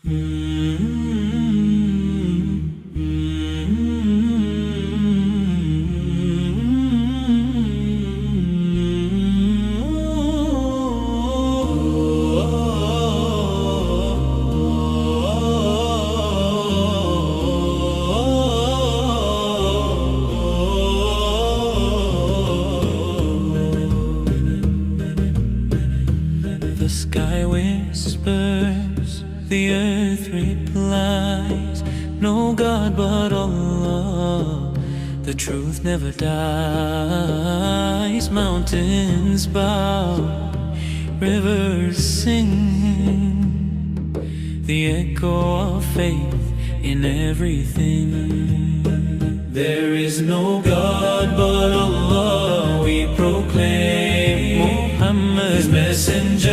The sky whispers, the earth replies, no God but Allah, the truth never dies. Mountains bow, rivers sing, the echo of faith in everything. There is no God but Allah, we proclaim Muhammad, His messenger,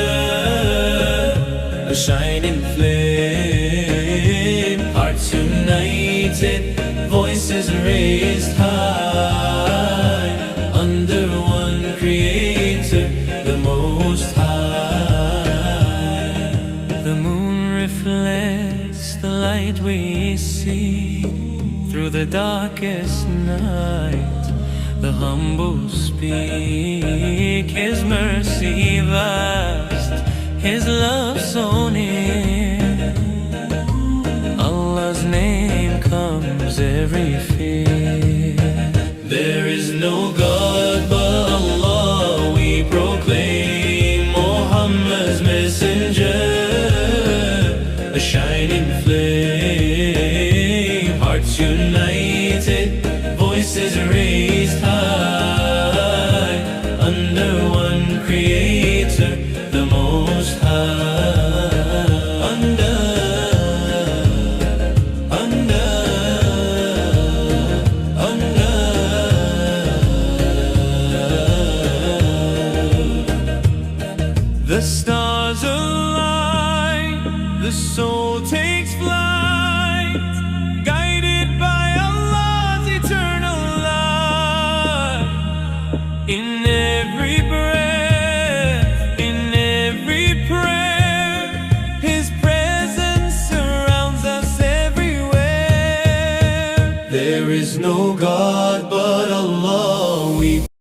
a shining flame. Hearts united, voices raised high, under one Creator, the Most High. The moon reflects the light we see through the darkest night. The humble speak, His mercy vast, His love so near. Allah's name comes every fear. There is no God but Allah, we proclaim Muhammad's messenger, a shining flame. Hearts united, voices raised high, under one Creator, the Most High. Under the stars align, the soul